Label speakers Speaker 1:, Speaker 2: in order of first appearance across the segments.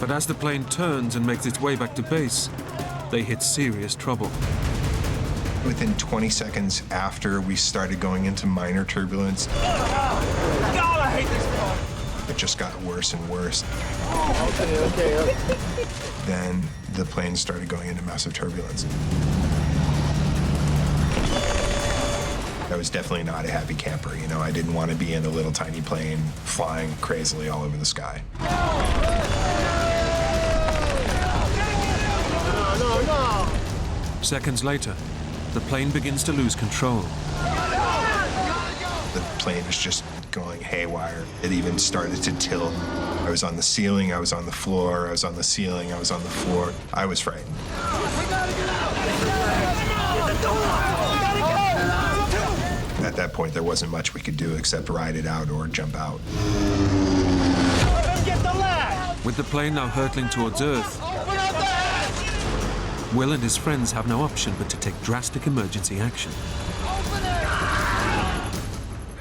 Speaker 1: But as the plane turns and makes its way back to base, they hit serious trouble.
Speaker 2: Within 20 seconds after we started going into minor turbulence,
Speaker 3: God, I hate this car.
Speaker 2: it just got worse and worse.
Speaker 3: Okay.
Speaker 2: Then the plane started going into massive turbulence. I was definitely not a happy camper. You know, I didn't want to be in a little tiny plane flying crazily all over the sky.
Speaker 3: No.
Speaker 1: Seconds later, the plane begins to lose control.
Speaker 2: The plane was just going haywire. It even started to tilt. I was on the ceiling, I was on the floor, I was on the ceiling, I was on the floor. I was frightened. At that point, there wasn't much we could do except ride it out or jump out.
Speaker 1: With the plane now hurtling towards Earth, Will and his friends have no option but to take drastic emergency action.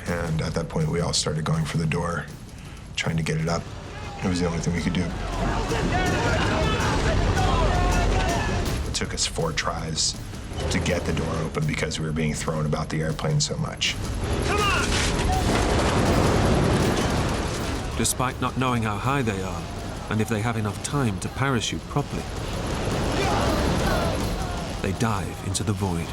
Speaker 2: And at that point, we all started going for the door, trying to get it up. It was the only thing we could do. It took us 4 tries to get the door open because we were being thrown about the airplane so much.
Speaker 3: Come on!
Speaker 1: Despite not knowing how high they are and if they have enough time to parachute properly, they dive into the void.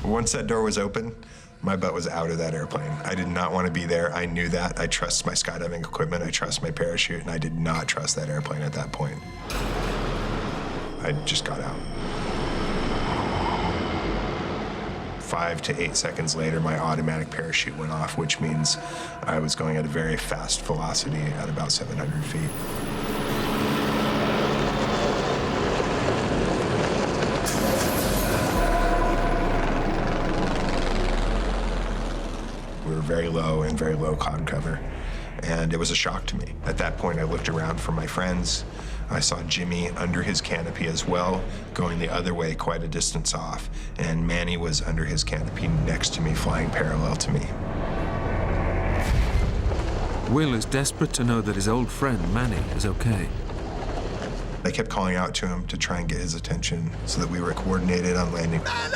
Speaker 2: Once that door was open, my butt was out of that airplane. I did not want to be there. I knew that. I trust my skydiving equipment. I trust my parachute, and I did not trust that airplane at that point. I just got out. 5 to 8 seconds later, my automatic parachute went off, which means I was going at a very fast velocity at about 700 feet. We were very low in very low cloud cover, and it was a shock to me. At that point, I looked around for my friends. I saw Jimmy under his canopy as well, going the other way quite a distance off, and Manny was under his canopy next to me, flying parallel to me.
Speaker 1: Will is desperate to know that his old friend, Manny, is okay.
Speaker 2: I kept calling out to him to try and get his attention so that we were coordinated on landing. Manny!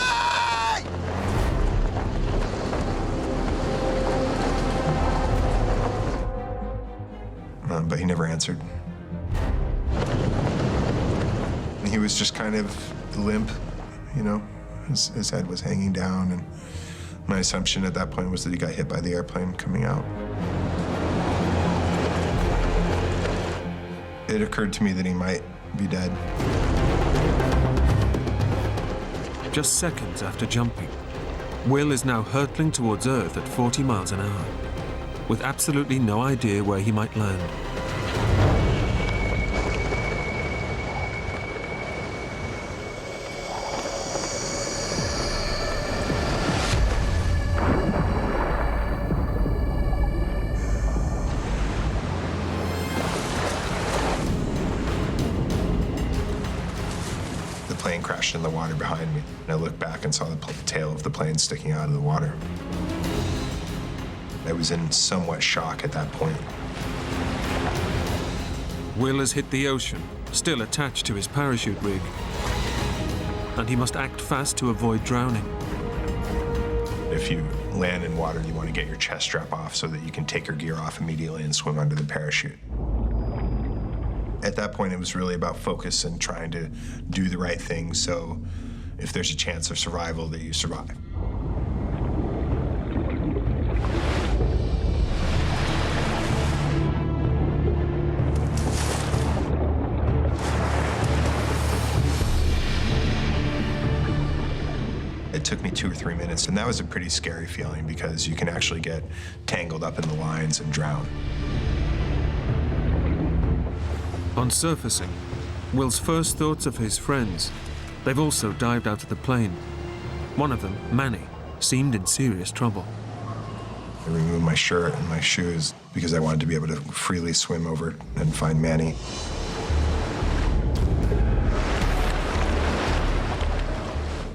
Speaker 2: But he never answered. He was just kind of limp, you know? His head was hanging down, and my assumption at that point was that he got hit by the airplane coming out. It occurred to me that he might be dead.
Speaker 1: Just seconds after jumping, Will is now hurtling towards Earth at 40 miles an hour, with absolutely no idea where he might land.
Speaker 2: The plane crashed in the water behind me, and I looked back and saw the tail of the plane sticking out of the water. I was in somewhat shock at that point.
Speaker 1: Will has hit the ocean, still attached to his parachute rig, and he must act fast to avoid drowning.
Speaker 2: If you land in water, you want to get your chest strap off so that you can take your gear off immediately and swim under the parachute. At that point, it was really about focus and trying to do the right thing, so if there's a chance of survival, that you survive. It took me 2 or 3 minutes, and that was a pretty scary feeling because you can actually get tangled up in the lines and drown.
Speaker 1: On surfacing, Will's first thoughts of his friends. They've also dived out of the plane. One of them, Manny, seemed in serious trouble.
Speaker 2: I removed my shirt and my shoes because I wanted to be able to freely swim over and find Manny.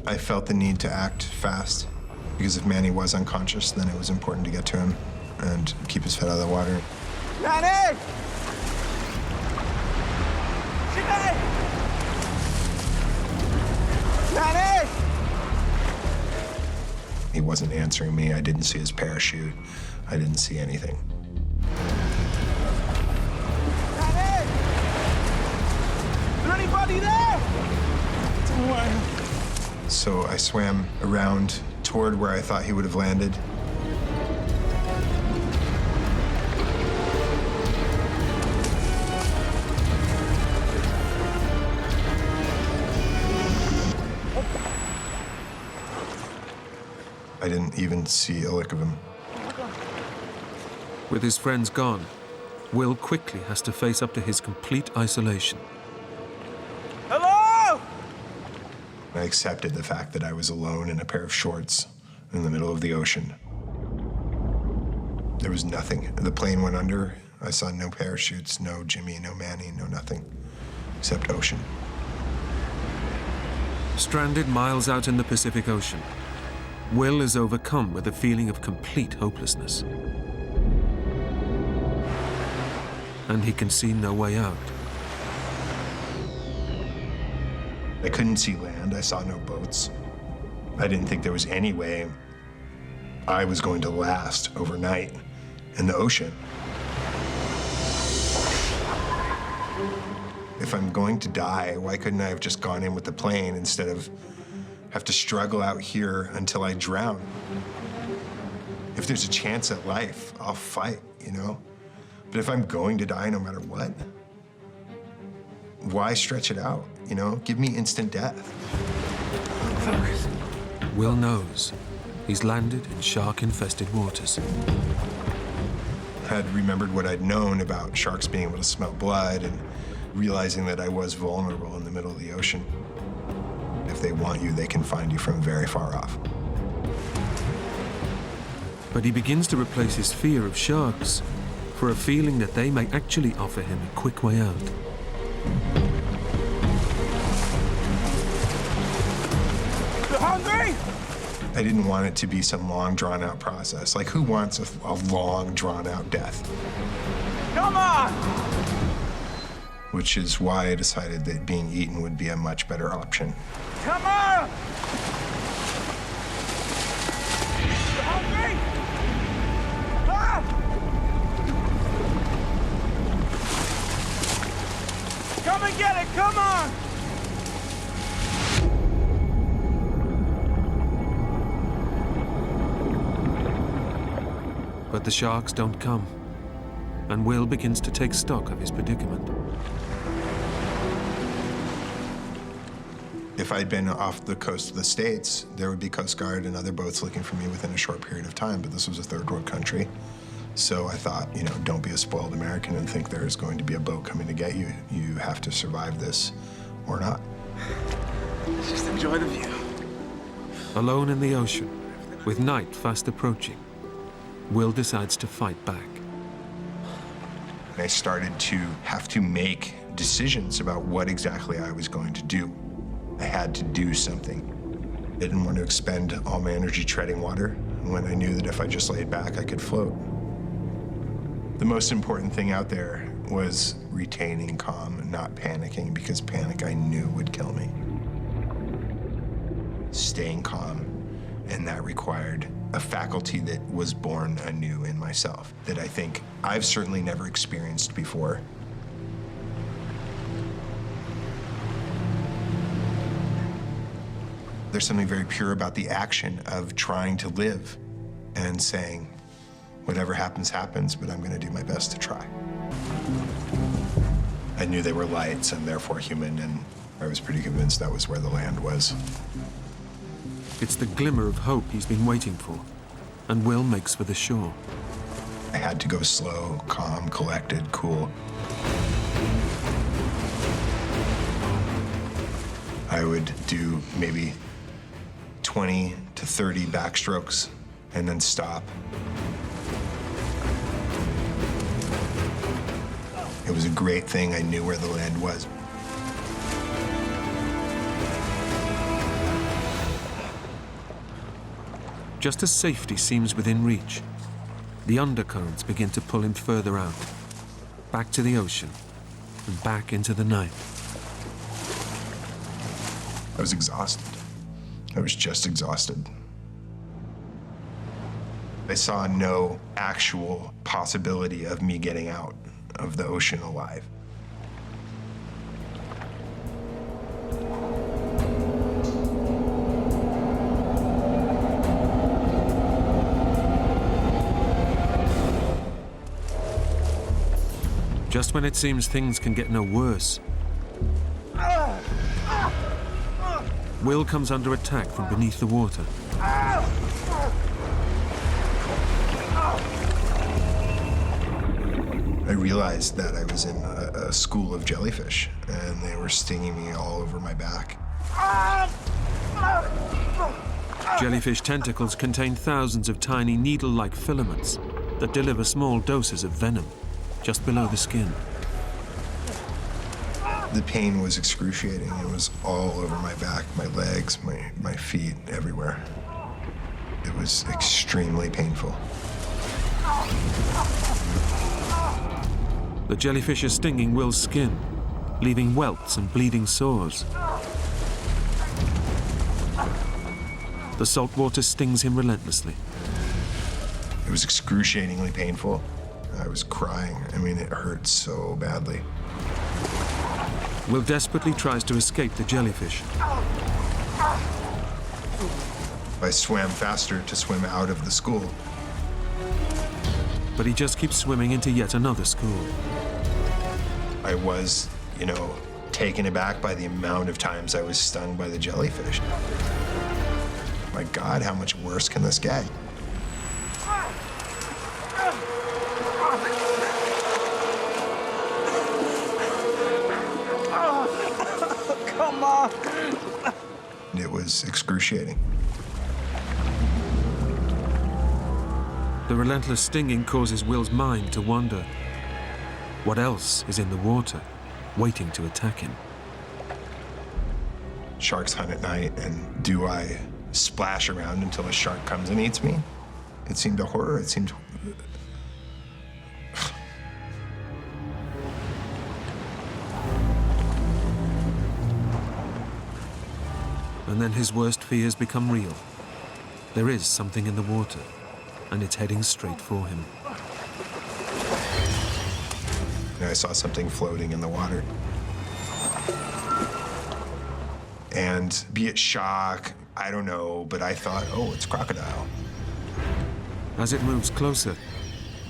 Speaker 2: I felt the need to act fast because if Manny was unconscious, then it was important to get to him and keep his head out of the water.
Speaker 3: Manny! Jimmy! Manny!
Speaker 2: He wasn't answering me. I didn't see his parachute. I didn't see anything.
Speaker 3: Manny! Is there anybody there? Don't worry.
Speaker 2: So I swam around toward where I thought he would have landed. I didn't even see a lick of him.
Speaker 1: With his friends gone, Will quickly has to face up to his complete isolation.
Speaker 3: Hello?
Speaker 2: I accepted the fact that I was alone in a pair of shorts in the middle of the ocean. There was nothing. The plane went under. I saw no parachutes, no Jimmy, no Manny, no nothing, except ocean.
Speaker 1: Stranded miles out in the Pacific Ocean, Will is overcome with a feeling of complete hopelessness. And he can see no way out.
Speaker 2: I couldn't see land. I saw no boats. I didn't think there was any way I was going to last overnight in the ocean. If I'm going to die, why couldn't I have just gone in with the plane instead of have to struggle out here until I drown? If there's a chance at life, I'll fight, you know? But if I'm going to die no matter what, why stretch it out, you know? Give me instant death.
Speaker 1: Will knows he's landed in shark-infested waters.
Speaker 2: Had remembered what I'd known about sharks being able to smell blood and realizing that I was vulnerable in the middle of the ocean. If they want you, they can find you from very far off.
Speaker 1: But he begins to replace his fear of sharks for a feeling that they may actually offer him a quick way out.
Speaker 3: You hungry?
Speaker 2: I didn't want it to be some long, drawn-out process. Like, who wants a long, drawn-out death?
Speaker 3: Come on!
Speaker 2: Which is why I decided that being eaten would be a much better option.
Speaker 3: Come on! You hungry? Ah! Come and get it, come on!
Speaker 1: But the sharks don't come, and Will begins to take stock of his predicament.
Speaker 2: If I'd been off the coast of the States, there would be Coast Guard and other boats looking for me within a short period of time, but this was a third world country. So I thought, you know, don't be a spoiled American and think there's going to be a boat coming to get you. You have to survive this or not.
Speaker 3: Just enjoy the view.
Speaker 1: Alone in the ocean, with night fast approaching, Will decides to fight back.
Speaker 2: I started to have to make decisions about what exactly I was going to do. I had to do something. I didn't want to expend all my energy treading water when I knew that if I just laid back, I could float. The most important thing out there was retaining calm and not panicking, because panic I knew would kill me. Staying calm, and that required a faculty that was born anew in myself that I think I've certainly never experienced before. There's something very pure about the action of trying to live and saying, whatever happens, happens, but I'm going to do my best to try. I knew they were lights and therefore human, and I was pretty convinced that was where the land was.
Speaker 1: It's the glimmer of hope he's been waiting for, and Will makes for the shore.
Speaker 2: I had to go slow, calm, collected, cool. I would do maybe 20 to 30 backstrokes and then stop. It was a great thing I knew where the land was.
Speaker 1: Just as safety seems within reach, the undercurrents begin to pull him further out, back to the ocean and back into the night.
Speaker 2: I was exhausted. I was just exhausted. I saw no actual possibility of me getting out of the ocean alive.
Speaker 1: Just when it seems things can get no worse, Will comes under attack from beneath the water.
Speaker 2: I realized that I was in a school of jellyfish, and they were stinging me all over my back.
Speaker 1: Jellyfish tentacles contain thousands of tiny needle-like filaments that deliver small doses of venom just below the skin.
Speaker 2: The pain was excruciating. It was all over my back, my legs, my feet, everywhere. It was extremely painful.
Speaker 1: The jellyfish is stinging Will's skin, leaving welts and bleeding sores. The salt water stings him relentlessly.
Speaker 2: It was excruciatingly painful. I was crying. I mean, it hurt so badly.
Speaker 1: Will desperately tries to escape the jellyfish.
Speaker 2: I swam faster to swim out of the school.
Speaker 1: But he just keeps swimming into yet another school.
Speaker 2: I was, taken aback by the amount of times I was stung by the jellyfish. My God, how much worse can this get?
Speaker 3: Come on!
Speaker 2: It was excruciating.
Speaker 1: The relentless stinging causes Will's mind to wander. What else is in the water, waiting to attack him?
Speaker 2: Sharks hunt at night, and do I splash around until a shark comes and eats me? It seemed a horror. It seemed...
Speaker 1: And then his worst fears become real. There is something in the water, and it's heading straight for him.
Speaker 2: And I saw something floating in the water. And be it shock, I don't know, but I thought, oh, it's crocodile.
Speaker 1: As it moves closer,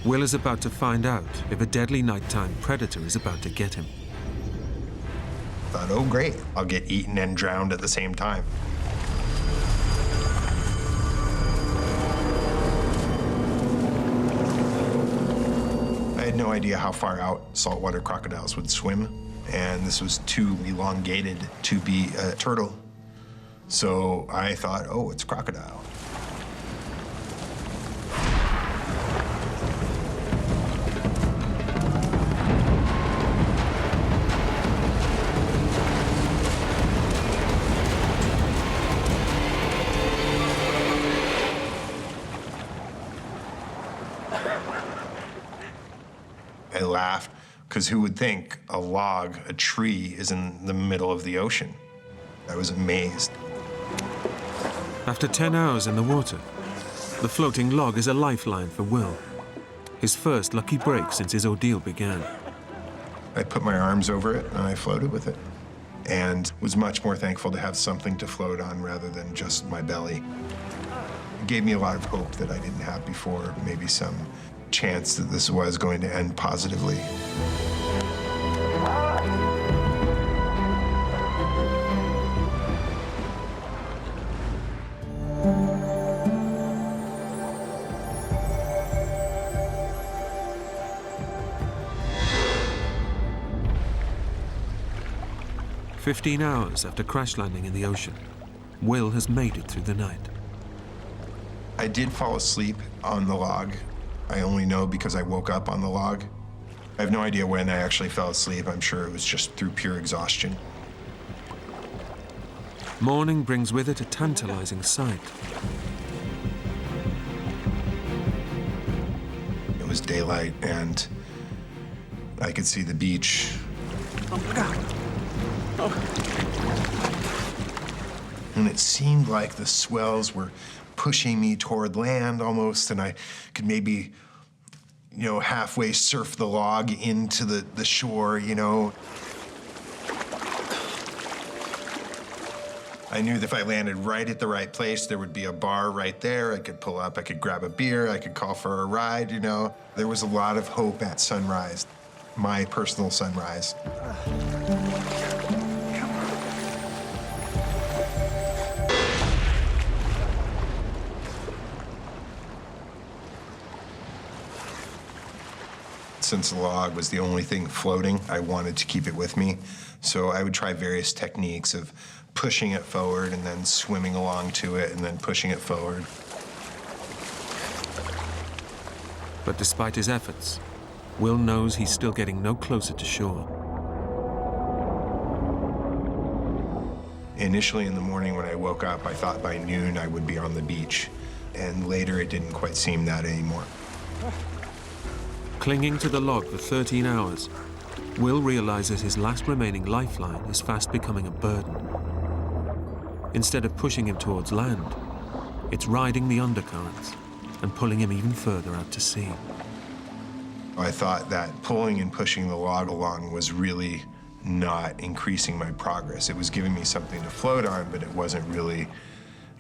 Speaker 1: Will is about to find out if a deadly nighttime predator is about to get him.
Speaker 2: Thought, oh, great, I'll get eaten and drowned at the same time. I had no idea how far out saltwater crocodiles would swim, and this was too elongated to be a turtle. So I thought, oh, it's crocodile. I laughed, because who would think a log, a tree, is in the middle of the ocean? I was amazed.
Speaker 1: After 10 hours in the water, the floating log is a lifeline for Will. His first lucky break since his ordeal began.
Speaker 2: I put my arms over it, and I floated with it, and was much more thankful to have something to float on rather than just my belly. It gave me a lot of hope that I didn't have before, maybe some chance that this was going to end positively.
Speaker 1: "15 hours after crash landing in the ocean, Will has made it through the night.
Speaker 2: I did fall asleep on the log. I only know because I woke up on the log. I have no idea when I actually fell asleep. I'm sure it was just through pure exhaustion.
Speaker 1: Morning brings with it a tantalizing sight.
Speaker 2: It was daylight, and I could see the beach.
Speaker 3: Oh my God. Oh.
Speaker 2: And it seemed like the swells were pushing me toward land almost, and I could maybe, halfway surf the log into the shore, I knew that if I landed right at the right place, there would be a bar right there. I could pull up, I could grab a beer, I could call for a ride, There was a lot of hope at sunrise, my personal sunrise. Since the log was the only thing floating, I wanted to keep it with me. So I would try various techniques of pushing it forward and then swimming along to it and then pushing it forward.
Speaker 1: But despite his efforts, Will knows he's still getting no closer to shore.
Speaker 2: Initially in the morning when I woke up, I thought by noon I would be on the beach. And later it didn't quite seem that anymore.
Speaker 1: Clinging to the log for 13 hours, Will realizes his last remaining lifeline is fast becoming a burden. Instead of pushing him towards land, it's riding the undercurrents and pulling him even further out to sea.
Speaker 2: I thought that pulling and pushing the log along was really not increasing my progress. It was giving me something to float on, but it wasn't really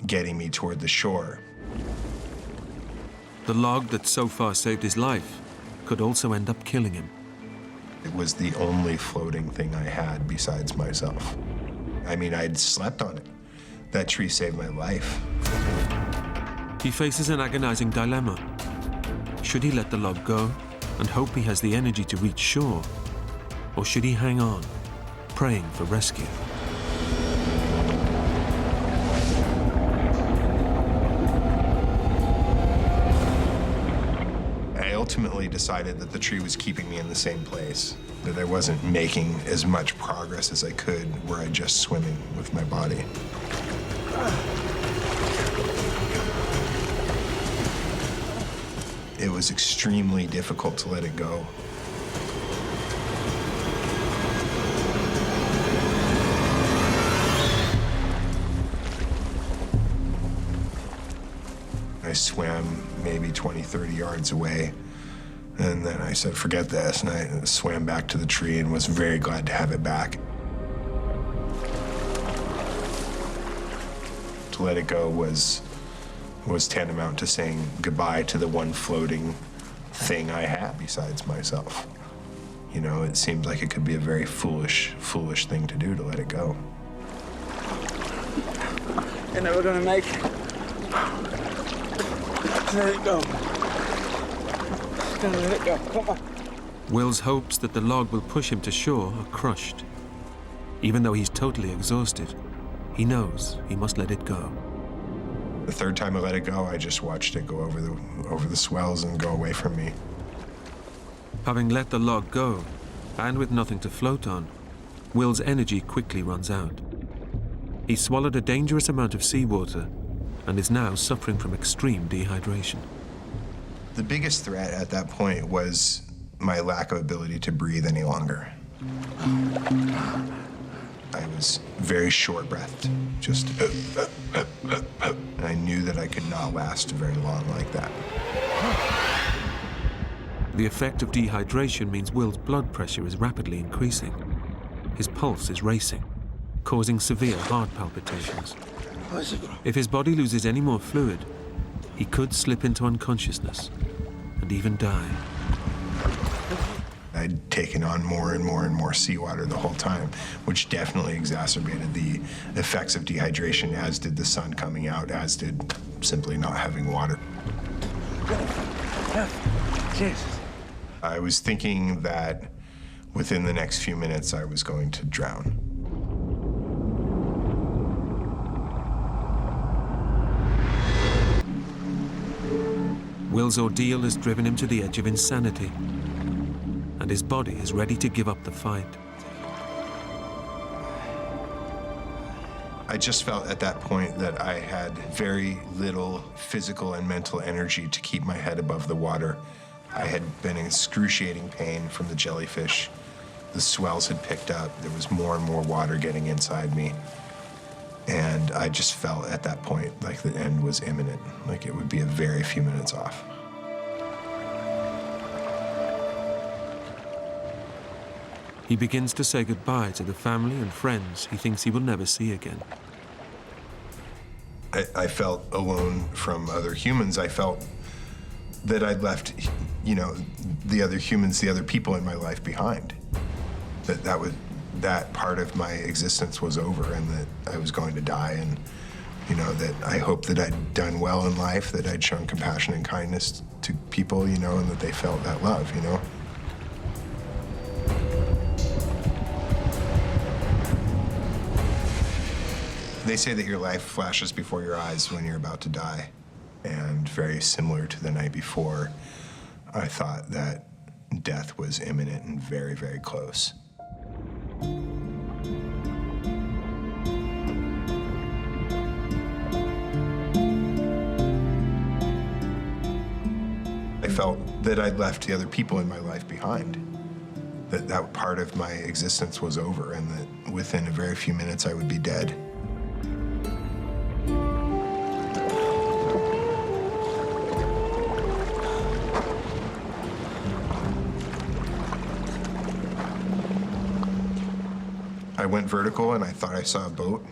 Speaker 2: getting me toward the shore.
Speaker 1: The log that so far saved his life could also end up killing him.
Speaker 2: It was the only floating thing I had besides myself. I mean, I'd slept on it. That tree saved my life.
Speaker 1: He faces an agonizing dilemma. Should he let the log go and hope he has the energy to reach shore? Or should he hang on, praying for rescue?
Speaker 2: I ultimately decided that the tree was keeping me in the same place, that I wasn't making as much progress as I could were I just swimming with my body. It was extremely difficult to let it go. I swam maybe 20, 30 yards away, and then I said, forget this, and I swam back to the tree and was very glad to have it back. To let it go was tantamount to saying goodbye to the one floating thing I had besides myself. It seemed like it could be a very foolish thing to do, to let it go.
Speaker 3: You're never gonna make it. Let it go. Just gonna let it go. Come on.
Speaker 1: Will's hopes that the log will push him to shore are crushed. Even though he's totally exhausted, he knows he must let it go.
Speaker 2: The third time I let it go, I just watched it go over the swells and go away from me.
Speaker 1: Having let the log go, and with nothing to float on, Will's energy quickly runs out. He swallowed a dangerous amount of seawater and is now suffering from extreme dehydration.
Speaker 2: The biggest threat at that point was my lack of ability to breathe any longer. I was very short-breathed, just and I knew that I could not last very long like that.
Speaker 1: The effect of dehydration means Will's blood pressure is rapidly increasing. His pulse is racing, causing severe heart palpitations. If his body loses any more fluid, he could slip into unconsciousness and even die.
Speaker 2: I'd taken on more and more and more seawater the whole time, which definitely exacerbated the effects of dehydration, as did the sun coming out, as did simply not having water.
Speaker 3: Jesus.
Speaker 2: I was thinking that within the next few minutes I was going to drown.
Speaker 1: Will's ordeal has driven him to the edge of insanity, and his body is ready to give up the fight.
Speaker 2: I just felt at that point that I had very little physical and mental energy to keep my head above the water. I had been in excruciating pain from the jellyfish. The swells had picked up. There was more and more water getting inside me. And I just felt at that point like the end was imminent, like it would be a very few minutes off.
Speaker 1: He begins to say goodbye to the family and friends he thinks he will never see again.
Speaker 2: I felt alone from other humans. I felt that I'd left, you know, the other humans, the other people in my life behind. That part of my existence was over and that I was going to die, and, you know, that I hoped that I'd done well in life, that I'd shown compassion and kindness to people, you know, and that they felt that love, you know. They say that your life flashes before your eyes when you're about to die. And very similar to the night before, I thought that death was imminent and very, very close. I felt that I'd left the other people in my life behind. That part of my existence was over and that within a very few minutes I would be dead. I went vertical and I thought I saw a boat,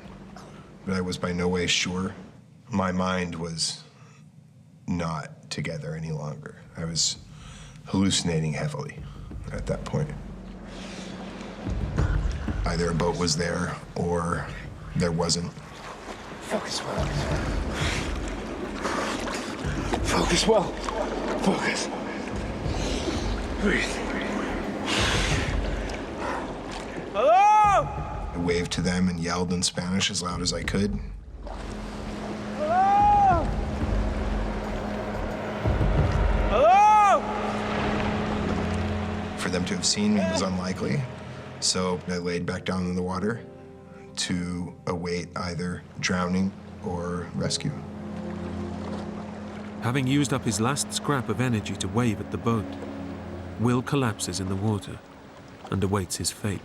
Speaker 2: but I was by no way sure. My mind was not together any longer. I was hallucinating heavily at that point. Either a boat was there or there wasn't.
Speaker 3: Focus well. Focus well. Focus. Breathe. Hello?
Speaker 2: I waved to them and yelled in Spanish as loud as I could.
Speaker 3: Hello? Hello?
Speaker 2: For them to have seen me was unlikely, so I laid back down in the water to await either drowning or rescue.
Speaker 1: Having used up his last scrap of energy to wave at the boat, Will collapses in the water and awaits his fate.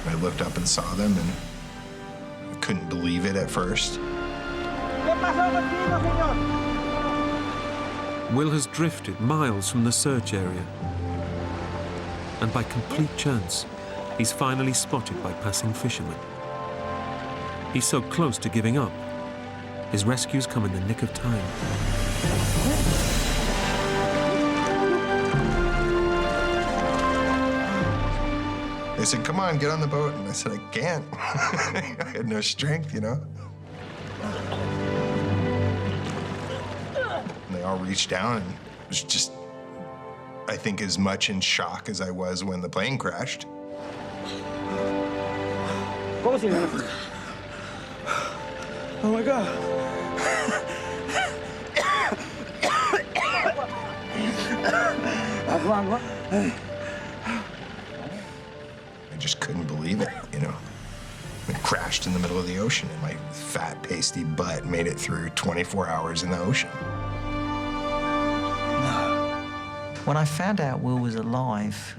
Speaker 2: I looked up and saw them, and I couldn't believe it at first.
Speaker 1: Will has drifted miles from the search area, and by complete chance, he's finally spotted by passing fishermen. He's so close to giving up. His rescues come in the nick of time.
Speaker 2: They said, "Come on, get on the boat." And I said, "I can't." I had no strength, you know? And they all reached down, and it was just, I think, as much in shock as I was when the plane crashed.
Speaker 3: Oh my God.
Speaker 2: I just couldn't believe it, you know? It crashed in the middle of the ocean, and my fat, pasty butt made it through 24 hours in the ocean.
Speaker 4: When I found out Will was alive,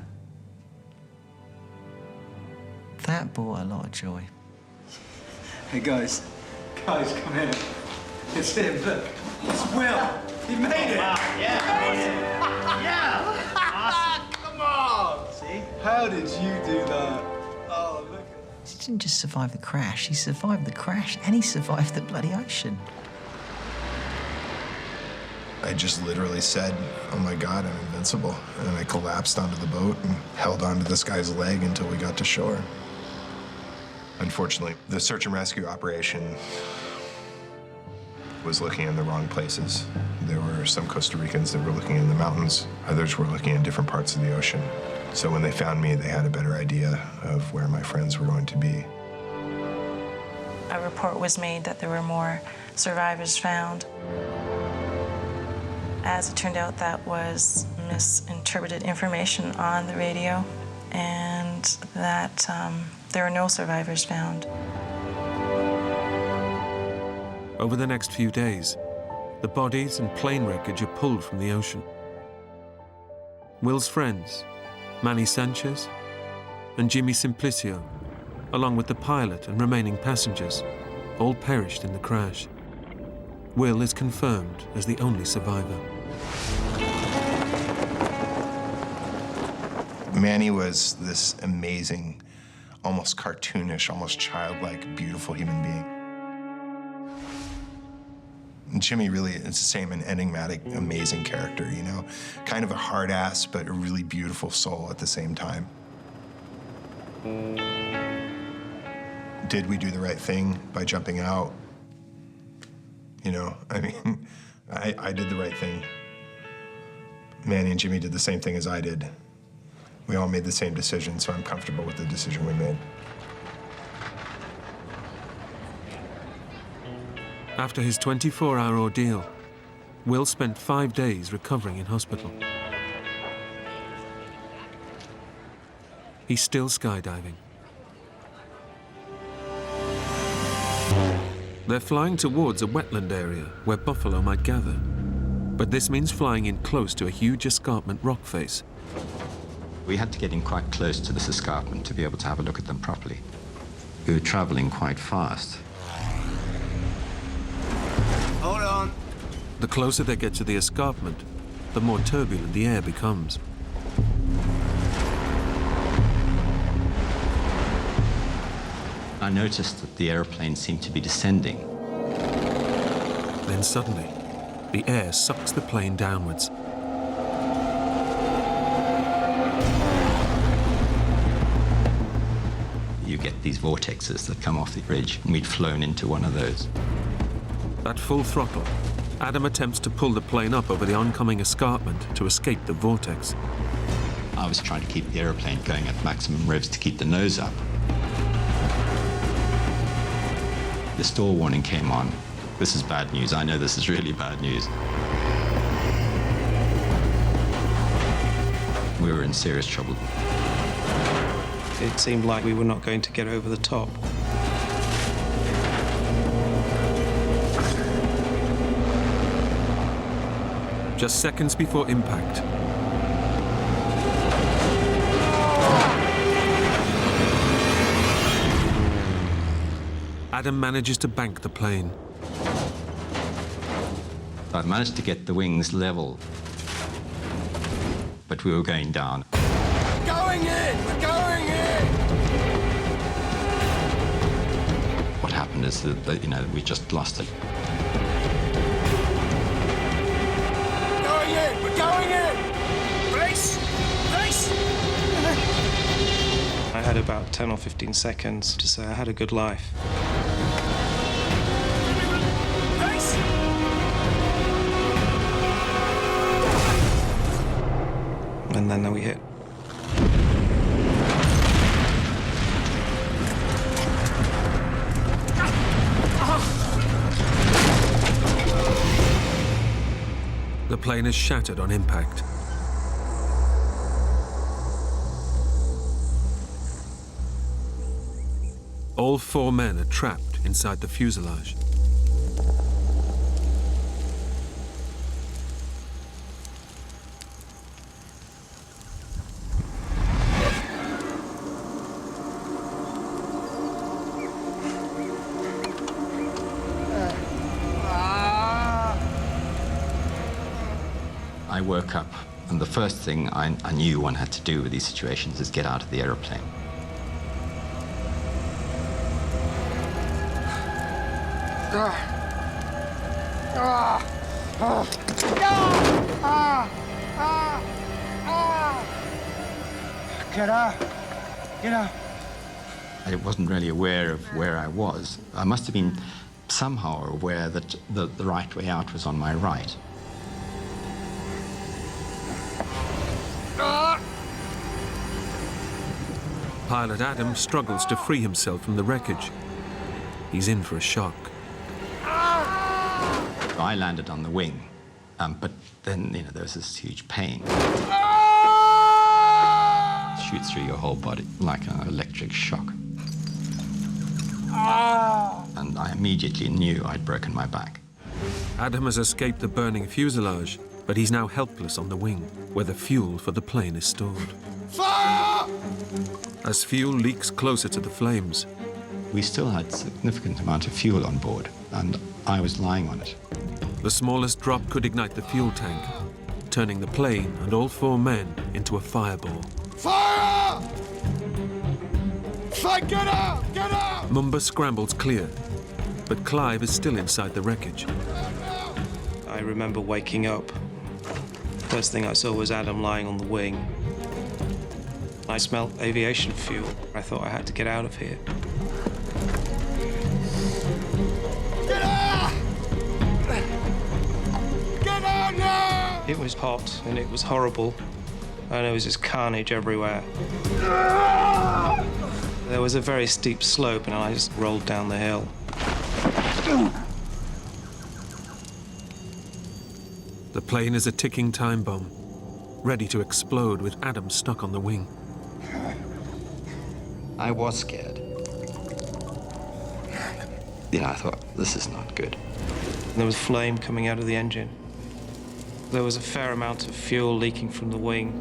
Speaker 4: that brought a lot of joy.
Speaker 3: Hey guys, come here. It's him, look. It's Will. He made it.
Speaker 5: Wow, yeah. Yeah. Awesome.
Speaker 3: Come on. See? How did you do that? Oh, look.
Speaker 4: He didn't just survive the crash, he survived the crash and he survived the bloody ocean.
Speaker 2: I just literally said, "Oh my God, I'm invincible." And I collapsed onto the boat and held onto this guy's leg until we got to shore. Unfortunately, the search and rescue operation was looking in the wrong places. There were some Costa Ricans that were looking in the mountains. Others were looking in different parts of the ocean. So when they found me, they had a better idea of where my friends were going to be.
Speaker 6: A report was made that there were more survivors found. As it turned out, that was misinterpreted information on the radio, and reports that there are no survivors found.
Speaker 1: Over the next few days, the bodies and plane wreckage are pulled from the ocean. Will's friends, Manny Sanchez and Jimmy Simplicio, along with the pilot and remaining passengers, all perished in the crash. Will is confirmed as the only survivor.
Speaker 2: Manny was this amazing, almost cartoonish, almost childlike, beautiful human being. And Jimmy really is the same, an enigmatic, amazing character, you know? Kind of a hard ass, but a really beautiful soul at the same time. Did we do the right thing by jumping out? You know, I mean, I did the right thing. Manny and Jimmy did the same thing as I did. We all made the same decision, so I'm comfortable with the decision we made.
Speaker 1: After his 24-hour ordeal, Will spent 5 days recovering in hospital. He's still skydiving. They're flying towards a wetland area where buffalo might gather. But this means flying in close to a huge escarpment rock face.
Speaker 7: We had to get in quite close to this escarpment to be able to have a look at them properly. We were traveling quite fast.
Speaker 5: Hold on.
Speaker 1: The closer they get to the escarpment, the more turbulent the air becomes.
Speaker 7: I noticed that the airplane seemed to be descending.
Speaker 1: Then suddenly, the air sucks the plane downwards.
Speaker 7: You get these vortexes that come off the ridge, and we'd flown into one of those.
Speaker 1: At full throttle, Adam attempts to pull the plane up over the oncoming escarpment to escape the vortex.
Speaker 7: I was trying to keep the airplane going at maximum revs to keep the nose up. The stall warning came on. This is bad news. I know this is really bad news. We were in serious trouble.
Speaker 8: It seemed like we were not going to get over the top.
Speaker 1: Just seconds before impact, Adam manages to bank the plane.
Speaker 7: I managed to get the wings level, but we were going down.
Speaker 5: Going in! We're going in!
Speaker 7: What happened is that we just lost it.
Speaker 5: Going in! We're going in! Brace! Brace!
Speaker 8: I had about 10 or 15 seconds to say I had a good life.
Speaker 5: Brace!
Speaker 8: And then we hit.
Speaker 1: The plane is shattered on impact. All 4 men are trapped inside the fuselage.
Speaker 7: I woke up, and the first thing I knew one had to do with these situations is get out of the airplane.
Speaker 5: Get out! Get out!
Speaker 7: I wasn't really aware of where I was. I must have been somehow aware that the right way out was on my right.
Speaker 1: Pilot Adam struggles to free himself from the wreckage. He's in for a shock.
Speaker 7: I landed on the wing, but then there was this huge pain. shoots through your whole body like an electric shock. And I immediately knew I'd broken my back.
Speaker 1: Adam has escaped the burning fuselage, but he's now helpless on the wing, where the fuel for the plane is stored.
Speaker 5: Fire!
Speaker 1: As fuel leaks closer to the flames,
Speaker 7: We still had a significant amount of fuel on board, and I was lying on it.
Speaker 1: the smallest drop could ignite the fuel tank, turning the plane and all 4 men into a fireball.
Speaker 5: Fire! Fire, get out! Get out!
Speaker 1: Mumba scrambles clear, but Clive is still inside the wreckage.
Speaker 8: I remember waking up. First thing I saw was Adam lying on the wing. I smelled aviation fuel. I thought I had to get out of here.
Speaker 5: Get out! Get out now!
Speaker 8: It was hot and it was horrible, and there was just carnage everywhere. There was a very steep slope, and I just rolled down the hill.
Speaker 1: The plane is a ticking time bomb, ready to explode with Adam stuck on the wing.
Speaker 7: I was scared. You know, I thought, this is not good.
Speaker 8: There was flame coming out of the engine. There was a fair amount of fuel leaking from the wing.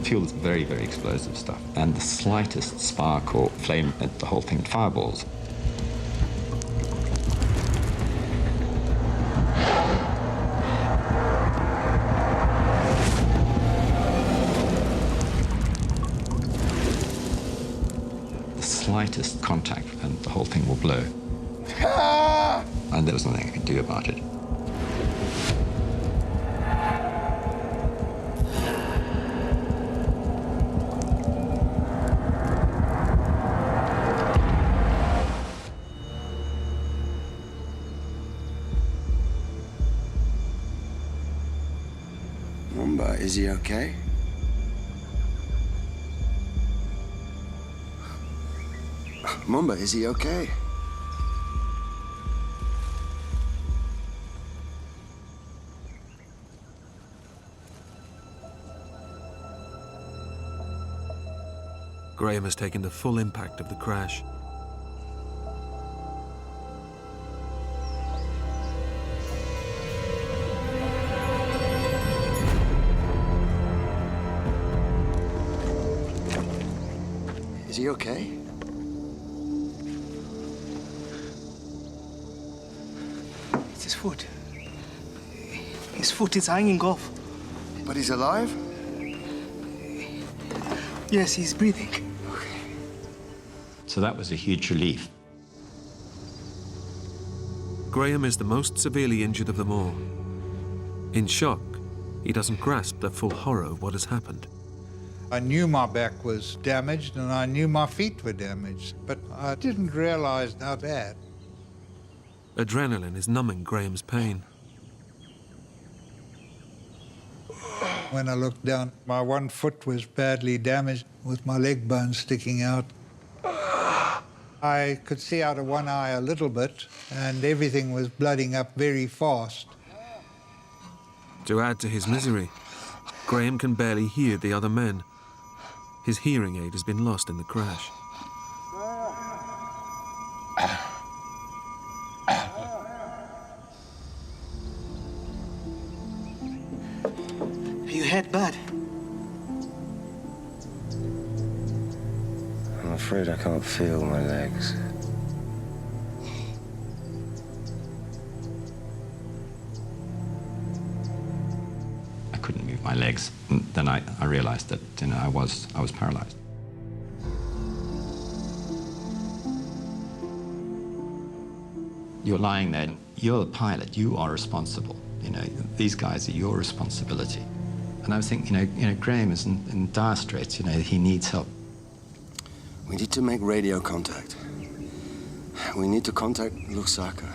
Speaker 7: Fuel is very, very explosive stuff, and the slightest spark or flame, the whole thing fireballs. Slightest contact and the whole thing will blow. And there was nothing I could do about it.
Speaker 5: Mumba, is he okay? Mumba, is he okay?
Speaker 1: Graham has taken the full impact of the crash.
Speaker 5: Is he okay?
Speaker 9: It's his foot. His foot is hanging off.
Speaker 5: But he's alive?
Speaker 9: Yes, he's breathing.
Speaker 7: So that was a huge relief.
Speaker 1: Graham is the most severely injured of them all. In shock, he doesn't grasp the full horror of what has happened.
Speaker 10: I knew my back was damaged and I knew my feet were damaged, but I didn't realize how bad.
Speaker 1: Adrenaline is numbing Graham's pain.
Speaker 10: When I looked down, my one foot was badly damaged with my leg bone sticking out. I could see out of one eye a little bit, and everything was blooding up very fast.
Speaker 1: To add to his misery, Graham can barely hear the other men. His hearing aid has been lost in the crash.
Speaker 9: You hit bad.
Speaker 5: I'm afraid I can't feel my legs.
Speaker 7: I couldn't move my legs. And then I realized that, you know, I was paralyzed. You're lying there. You're the pilot. You are responsible. You know, these guys are your responsibility. And I was thinking, you know, Graham is in dire straits. You know, he needs help.
Speaker 5: We need to make radio contact. We need to contact Lusaka.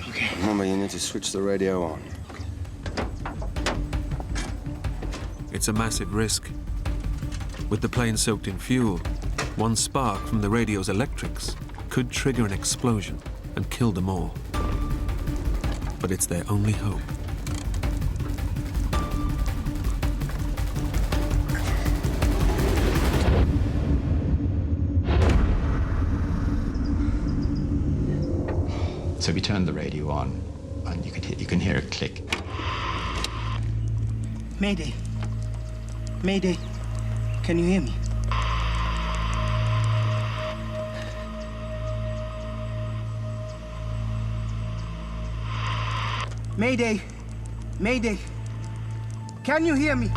Speaker 9: Okay.
Speaker 5: Remember, you need to switch the radio on.
Speaker 1: It's a massive risk. With the plane soaked in fuel, one spark from the radio's electrics could trigger an explosion and kill them all. But it's their only hope.
Speaker 7: So we turned the radio on, and you can hear it click.
Speaker 9: Mayday. Mayday. Can you hear me? Mayday. Mayday. Can you hear me?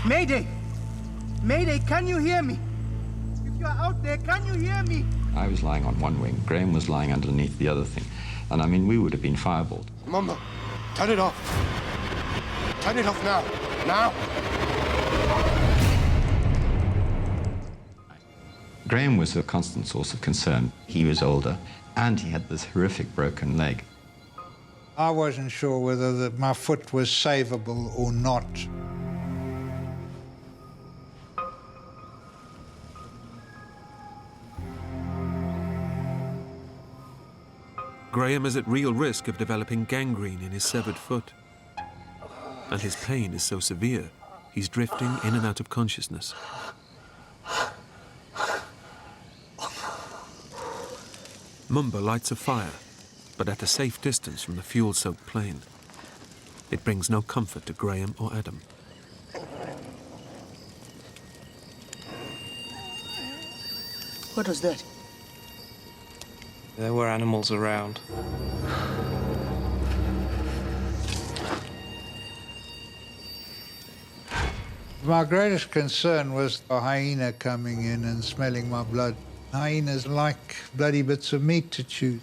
Speaker 9: Mayday. Mayday, can you hear me? If you're out there, can you hear me?
Speaker 7: I was lying on one wing, Graham was lying underneath the other thing. And I mean, we would have been fireballed.
Speaker 5: Mumbo, turn it off. Turn it off now. Now!
Speaker 7: Graham was a constant source of concern. He was older, and he had this horrific broken leg.
Speaker 10: I wasn't sure whether my foot was savable or not.
Speaker 1: Graham is at real risk of developing gangrene in his severed foot. And his pain is so severe, he's drifting in and out of consciousness. Mumba lights a fire, but at a safe distance from the fuel-soaked plane. It brings no comfort to Graham or Adam.
Speaker 9: What was that?
Speaker 8: There were animals around.
Speaker 10: My greatest concern was a hyena coming in and smelling my blood. Hyenas like bloody bits of meat to chew.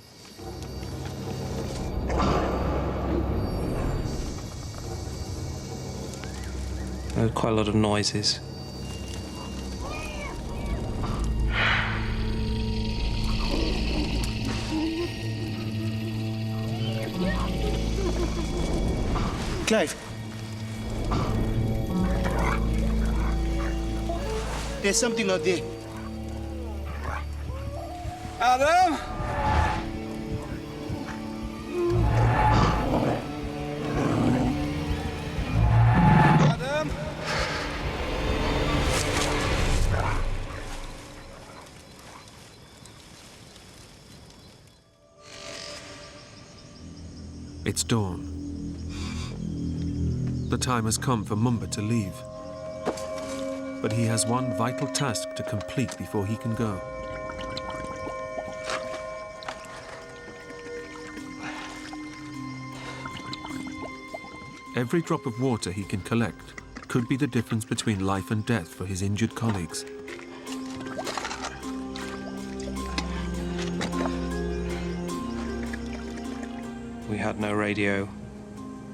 Speaker 8: There were quite a lot of noises.
Speaker 9: Clive. There's something out there.
Speaker 3: Adam? Adam?
Speaker 1: It's dawn. The time has come for Mumba to leave. But he has one vital task to complete before he can go. Every drop of water he can collect could be the difference between life and death for his injured colleagues.
Speaker 8: We had no radio.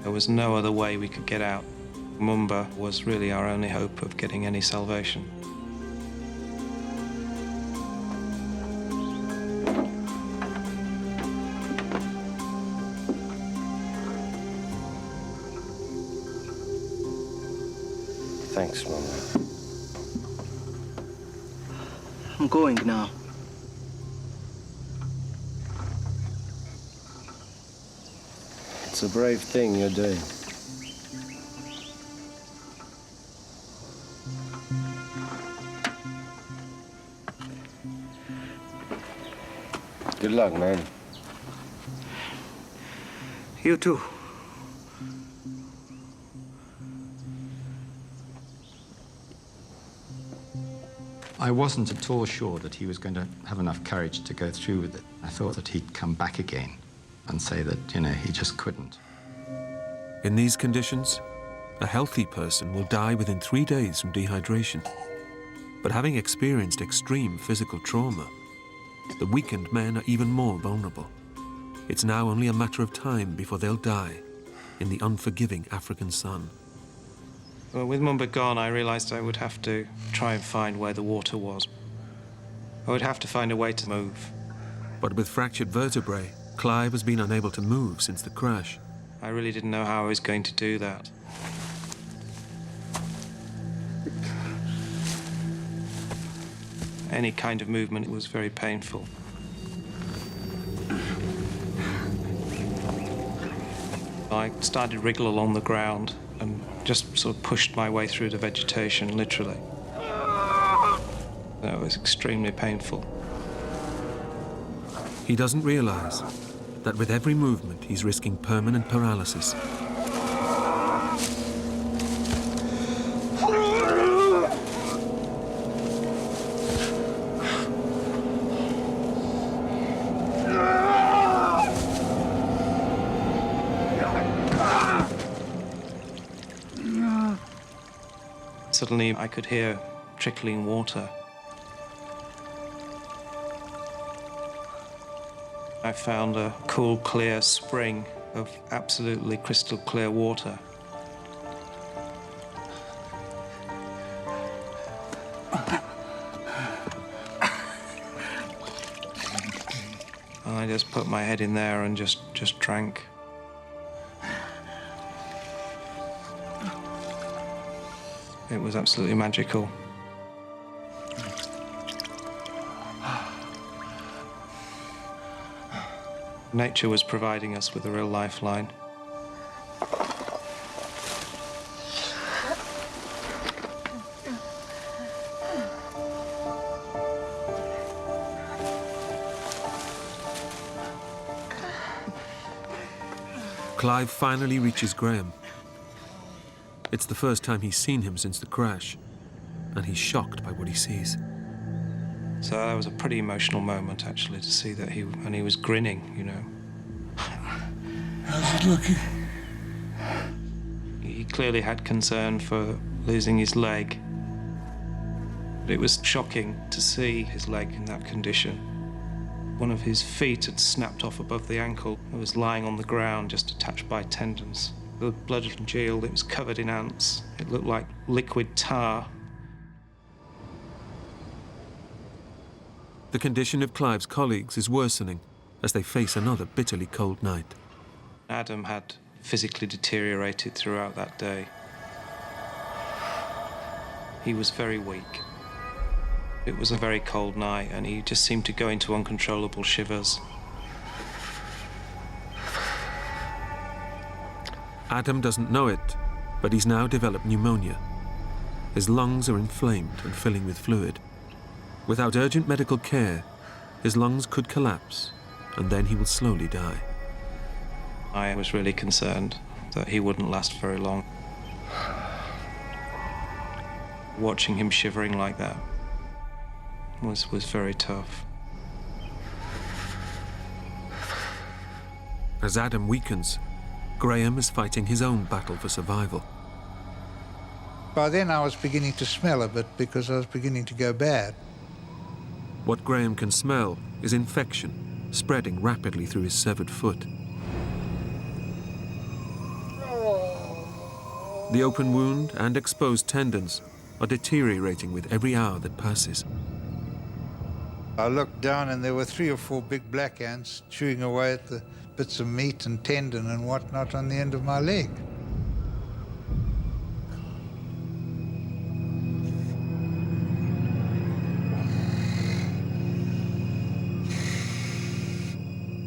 Speaker 8: There was no other way we could get out. Mumba was really our only hope of getting any salvation.
Speaker 5: Thanks, Mama.
Speaker 9: I'm going now.
Speaker 5: It's a brave thing you're doing. Good luck, man.
Speaker 9: You too.
Speaker 7: I wasn't at all sure that he was going to have enough courage to go through with it. I thought that he'd come back again and say that, you know, he just couldn't.
Speaker 1: In these conditions, a healthy person will die within 3 days from dehydration. But having experienced extreme physical trauma, the weakened men are even more vulnerable. It's now only a matter of time before they'll die in the unforgiving African sun.
Speaker 8: Well, with Mumba gone, I realized I would have to try and find where the water was. I would have to find a way to move.
Speaker 1: But with fractured vertebrae, Clive has been unable to move since the crash.
Speaker 8: I really didn't know how I was going to do that. Any kind of movement was very painful. I started to wriggle along the ground and just sort of pushed my way through the vegetation, literally. That was extremely painful.
Speaker 1: He doesn't realize that with every movement, he's risking permanent paralysis.
Speaker 8: Suddenly, I could hear trickling water. I found a cool, clear spring of absolutely crystal clear water. And I just put my head in there and just drank. It was absolutely magical. Nature was providing us with a real lifeline.
Speaker 1: Clive finally reaches Graham. It's the first time he's seen him since the crash, and he's shocked by what he sees.
Speaker 8: So that was a pretty emotional moment, actually, to see that he was grinning, you know.
Speaker 9: How's it looking?
Speaker 8: He clearly had concern for losing his leg. But it was shocking to see his leg in that condition. One of his feet had snapped off above the ankle. It was lying on the ground, just attached by tendons. The blood had congealed, it was covered in ants. It looked like liquid tar.
Speaker 1: The condition of Clive's colleagues is worsening as they face another bitterly cold night.
Speaker 8: Adam had physically deteriorated throughout that day. He was very weak. It was a very cold night, and he just seemed to go into uncontrollable shivers.
Speaker 1: Adam doesn't know it, but he's now developed pneumonia. His lungs are inflamed and filling with fluid. Without urgent medical care, his lungs could collapse, and then he will slowly die.
Speaker 8: I was really concerned that he wouldn't last very long. Watching him shivering like that was very tough.
Speaker 1: As Adam weakens, Graham is fighting his own battle for survival.
Speaker 10: By then I was beginning to smell a bit because I was beginning to go bad.
Speaker 1: What Graham can smell is infection spreading rapidly through his severed foot. The open wound and exposed tendons are deteriorating with every hour that passes.
Speaker 10: I looked down and there were 3 or 4 big black ants chewing away at the bits of meat and tendon and whatnot on the end of my leg.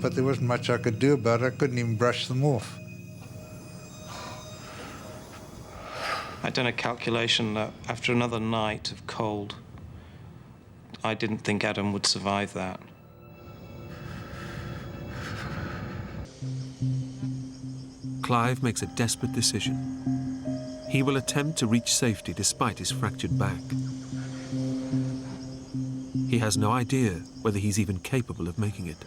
Speaker 10: But there wasn't much I could do about it. I couldn't even brush them off.
Speaker 8: I'd done a calculation that after another night of cold, I didn't think Adam would survive that.
Speaker 1: Clive makes a desperate decision. He will attempt to reach safety despite his fractured back. He has no idea whether he's even capable of making it.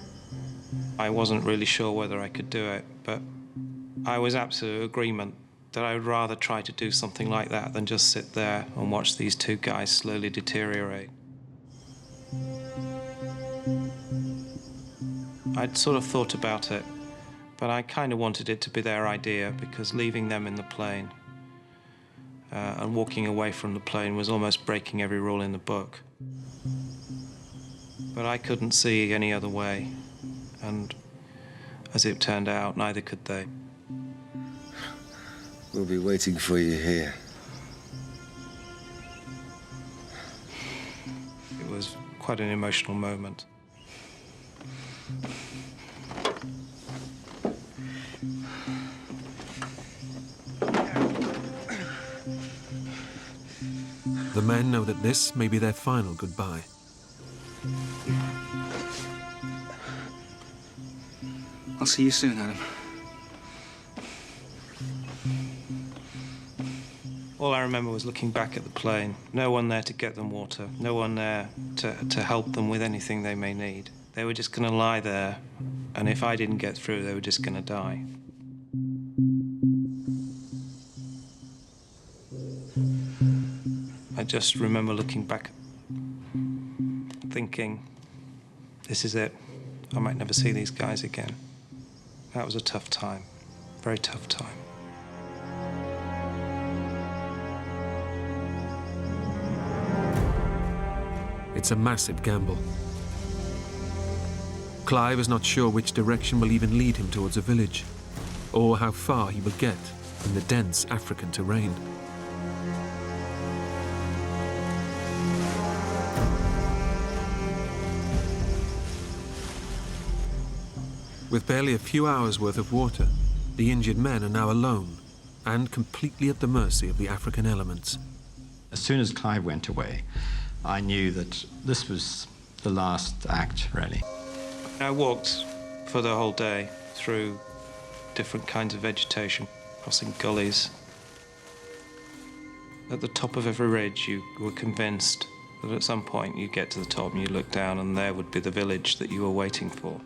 Speaker 8: I wasn't really sure whether I could do it, but I was absolute agreement that I would rather try to do something like that than just sit there and watch these 2 guys slowly deteriorate. I'd sort of thought about it, but I kind of wanted it to be their idea because leaving them in the plane and walking away from the plane was almost breaking every rule in the book. But I couldn't see any other way, and as it turned out, neither could they.
Speaker 5: We'll be waiting for you here.
Speaker 8: It was quite an emotional moment.
Speaker 1: The men know that this may be their final goodbye.
Speaker 3: I'll see you soon, Adam.
Speaker 8: All I remember was looking back at the plane. No one there to get them water. No one there to help them with anything they may need. They were just going to lie there, and if I didn't get through, they were just going to die. I just remember looking back, thinking, this is it. I might never see these guys again. That was a tough time, very tough time.
Speaker 1: It's a massive gamble. Clive is not sure which direction will even lead him towards a village, or how far he will get in the dense African terrain. With barely a few hours' worth of water, the injured men are now alone and completely at the mercy of the African elements.
Speaker 7: As soon as Clive went away, I knew that this was the last act, really.
Speaker 8: I walked for the whole day through different kinds of vegetation, crossing gullies. At the top of every ridge, you were convinced that at some point you'd get to the top and you look down and there would be the village that you were waiting for.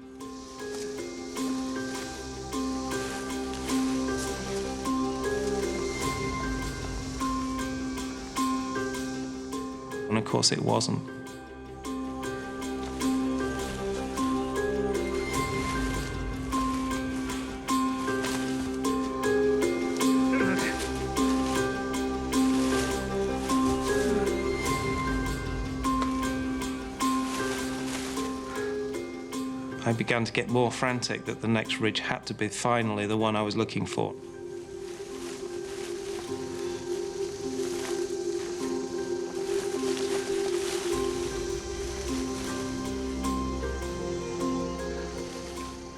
Speaker 8: And of course it wasn't. I began to get more frantic that the next ridge had to be finally the one I was looking for.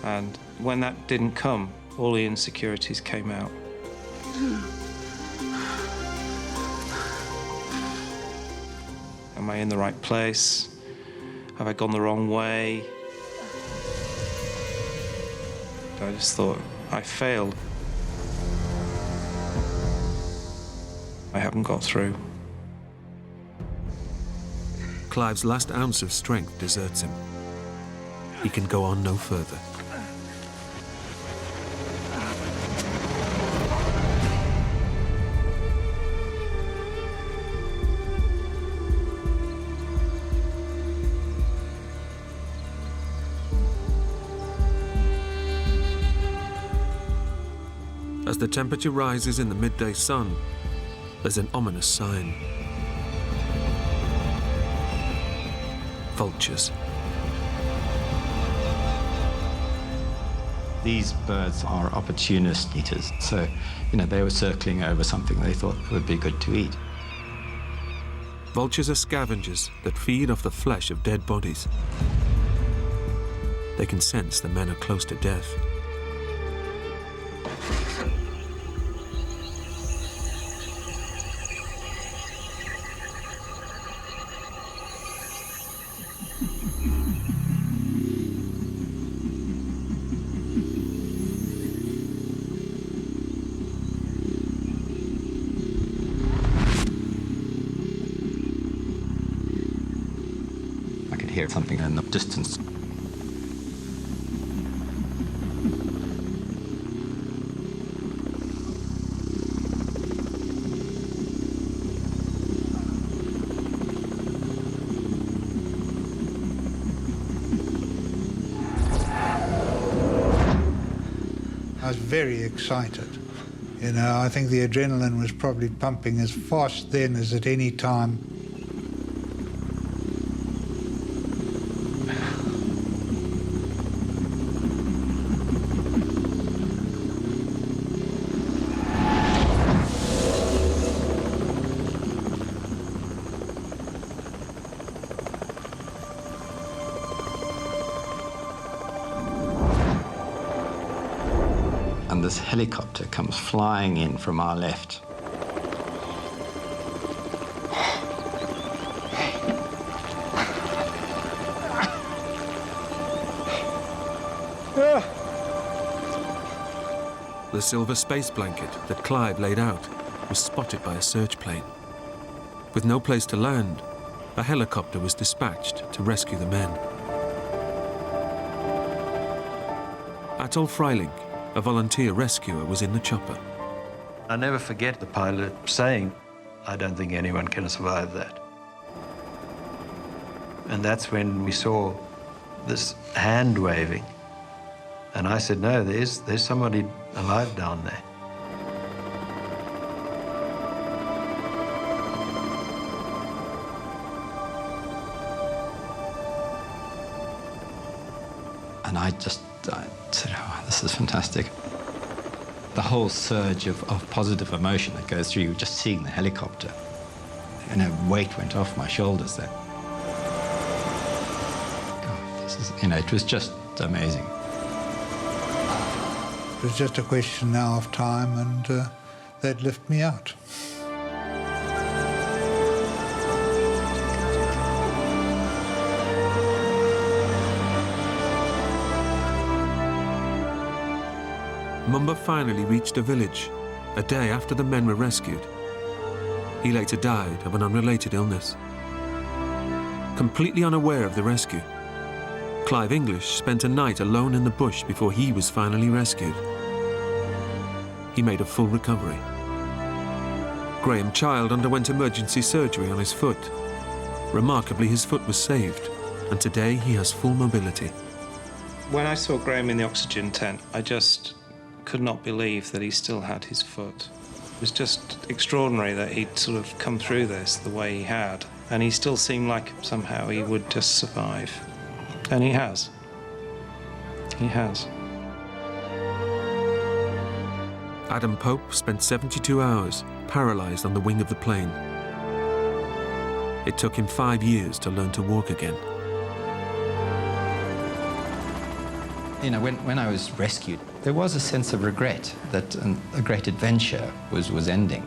Speaker 8: And when that didn't come, all the insecurities came out. Am I in the right place? Have I gone the wrong way? I just thought, I failed. I haven't got through.
Speaker 1: Clive's last ounce of strength deserts him. He can go on no further. As the temperature rises in the midday sun, there's an ominous sign. Vultures.
Speaker 7: These birds are opportunist eaters, so, they were circling over something they thought would be good to eat.
Speaker 1: Vultures are scavengers that feed off the flesh of dead bodies. They can sense the men are close to death.
Speaker 7: Hear something in the distance.
Speaker 10: I was very excited. I think the adrenaline was probably pumping as fast then as at any time.
Speaker 7: And this helicopter comes flying in from our left.
Speaker 1: The silver space blanket that Clive laid out was spotted by a search plane. With no place to land, a helicopter was dispatched to rescue the men. Atoll Freiling, a volunteer rescuer, was in the chopper.
Speaker 11: I never forget the pilot saying, "I don't think anyone can survive that." And that's when we saw this hand waving. And I said, no, there's somebody alive down there.
Speaker 7: And I said, oh, this is fantastic. The whole surge of positive emotion that goes through you just seeing the helicopter. And a weight went off my shoulders then. God, this is, it was just amazing.
Speaker 10: It was just a question now of time, and they'd lift me out.
Speaker 1: Mumba finally reached a village, a day after the men were rescued. He later died of an unrelated illness. Completely unaware of the rescue, Clive English spent a night alone in the bush before he was finally rescued. He made a full recovery. Graham Child underwent emergency surgery on his foot. Remarkably, his foot was saved, and today he has full mobility.
Speaker 8: When I saw Graham in the oxygen tent, I just could not believe that he still had his foot. It was just extraordinary that he'd sort of come through this the way he had, and he still seemed like somehow he would just survive. And he has. He has.
Speaker 1: Adam Pope spent 72 hours paralyzed on the wing of the plane. It took him 5 years to learn to walk again.
Speaker 7: When I was rescued, there was a sense of regret that a great adventure was ending.